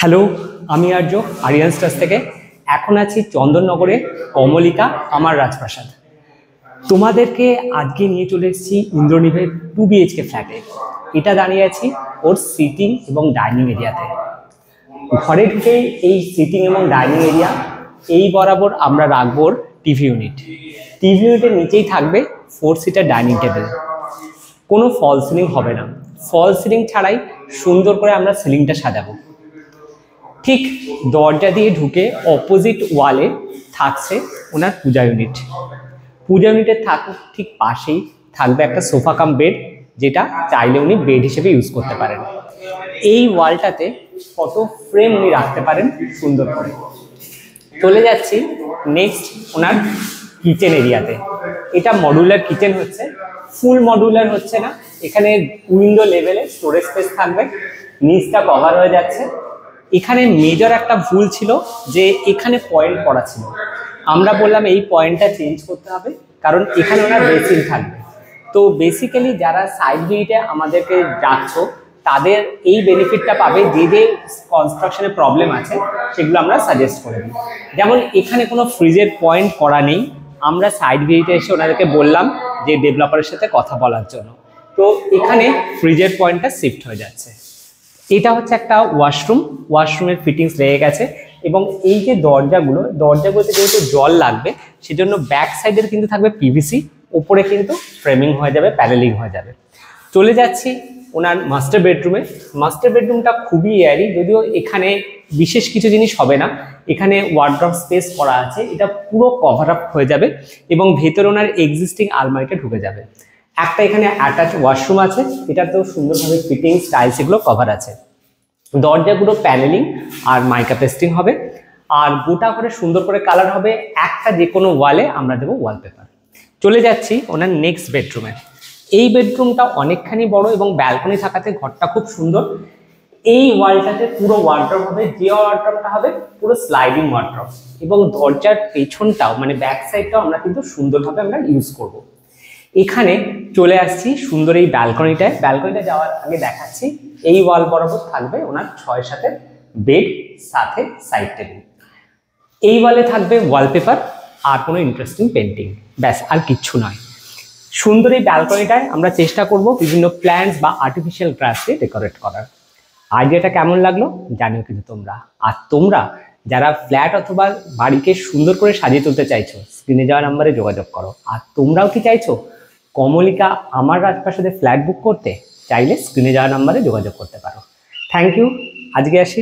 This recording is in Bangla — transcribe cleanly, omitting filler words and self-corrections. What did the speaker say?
হ্যালো, আমি আর্য আরিয়ান স্টার্স থেকে। এখন আছি চন্দননগরে কমলিকা আমার রাজপ্রাসাদ। তোমাদেরকে আজকে নিয়ে চলে এসেছি ইন্দ্রনীলের 2 BHK ফ্ল্যাটে। এটা দাঁড়িয়ে আছি ওর সিটিং এবং ডাইনিং এরিয়াতে। ঘরে ঢুকেই এই সিটিং এবং ডাইনিং এরিয়া, এই বরাবর আমরা রাখবো টিভি ইউনিট। টিভি ইউনিটের নিচেই থাকবে 4 সিটার ডাইনিং টেবিল। কোনো ফল সিলিং হবে না, ফল সিলিং ছাড়াই সুন্দর করে আমরা সিলিংটা সাজাবো। ঠিক দরজা দিয়ে ঢুকে অপোজিট ওয়ালে থাকছে ওনার পূজা ইউনিট। পূজা ইউনিটের ঠিক পাশেই থাকবে একটা সোফা কাম বেড, যেটা চাইলে উনি বেড হিসেবে ইউজ করতে পারেন। এই ওয়ালটাতে ফটো ফ্রেম উনি রাখতে পারেন সুন্দর করে। চলে যাচ্ছি নেক্সট ওনার কিচেন এরিয়াতে। এটা মডুলার কিচেন হচ্ছে, ফুল মডুলার হচ্ছে না। এখানে উইন্ডো লেভেলে স্টোরেজ স্পেস থাকবে, নিচটা কভার হয়ে যাচ্ছে। এখানে মেজর একটা ভুল ছিল যে এখানে পয়েন্ট করা ছিল, আমরা বললাম এই পয়েন্টটা চেঞ্জ করতে হবে, কারণ এখানে ওনার বেসিন থাকবে। তো বেসিক্যালি যারা সাইড ভিউতে আমাদেরকে যাচ্ছ তাদের এই বেনিফিটটা পাবে, যে যে কনস্ট্রাকশনের প্রবলেম আছে সেগুলো আমরা সাজেস্ট করে দিই। যেমন এখানে কোনো ফ্রিজের পয়েন্ট করা নেই, আমরা সাইড ভিউতে এসে ওনাদেরকে বললাম যে ডেভেলপারের সাথে কথা বলার জন্য, তো এখানে ফ্রিজের পয়েন্টটা শিফট হয়ে যাচ্ছে। এটা হচ্ছে একটা ওয়াশরুম, ওয়াশরুমের ফিটিংস লেগে গেছে। এবং এই যে দরজাগুলোতে যেহেতু জল লাগবে, সেজন্য ব্যাক সাইডের কিন্তু থাকবে পিভিসি, ওপরে কিন্তু ফ্রেমিং হয়ে যাবে, প্যানেলিং হয়ে যাবে। চলে যাচ্ছি ওনার মাস্টার বেডরুমে। মাস্টার বেডরুমটা খুবই এয়ারি, যদিও এখানে বিশেষ কিছু জিনিস হবে না। এখানে ওয়ার্ড্রপ স্পেস করা আছে, এটা পুরো কভার আপ হয়ে যাবে এবং ভেতরে ওনার এক্সিস্টিং আলমারিটা ঢুকে যাবে। একটা এখানে অ্যাটাচ ওয়াশরুম আছে, এটাতেও সুন্দরভাবে ফিটিং স্টাইলস এগুলো কভার আছে। দরজাগুলো প্যানেলিং আর মাইকা পেস্টিং হবে, আর গোটা করে সুন্দর করে কালার হবে। একটা যে কোনো ওয়ালে আমরা দেবো ওয়ালপেপার। চলে যাচ্ছি ওনার নেক্সট বেডরুমে। এই বেডরুমটা অনেকখানি বড় এবং ব্যালকনি থাকাতে ঘরটা খুব সুন্দর। এই ওয়ালটাতে পুরো ওয়ার্ড্রপ হবে, যে ওয়ার্ড্রপটা হবে পুরো স্লাইডিং ওয়ার্ড্রপ, এবং দরজার পেছনটাও মানে ব্যাক সাইডটাও আমরা কিন্তু সুন্দরভাবে আমরা ইউজ করব। এখানে চলে আসছি সুন্দর এই ব্যালকনিটায়। ব্যালকনিটা যাওয়ার আগে দেখাচ্ছি এই ওয়াল বরাবর থাকবে ওনার 6-7 বেড, সাথে সাইড টেবিল। এই ওয়ালে থাকবে ওয়ালপেপার আর কোনো ইন্টারেস্টিং পেন্টিং, ব্যাস আর কিচ্ছু নয়। সুন্দর এই ব্যালকনিটায় আমরা চেষ্টা করব বিভিন্ন প্ল্যান্টস বা আর্টিফিশিয়াল গ্রাস দিয়ে ডেকোরেট করার। আইডিয়াটা কেমন লাগলো জানিও কিন্তু তোমরা। আর তোমরা যারা ফ্ল্যাট অথবা বাড়িকে সুন্দর করে সাজিয়ে তুলতে চাইছো, স্ক্রিনে যাওয়া নাম্বারে যোগাযোগ করো। আর তোমরাও কি চাইছো কমলিকা আমার রাজপ্রাসাদে ফ্ল্যাট বুক করতে? চাইলে স্ক্রিনে যাওয়া নাম্বারে যোগাযোগ করতে পারো। থ্যাংক ইউ, আজকে আসি।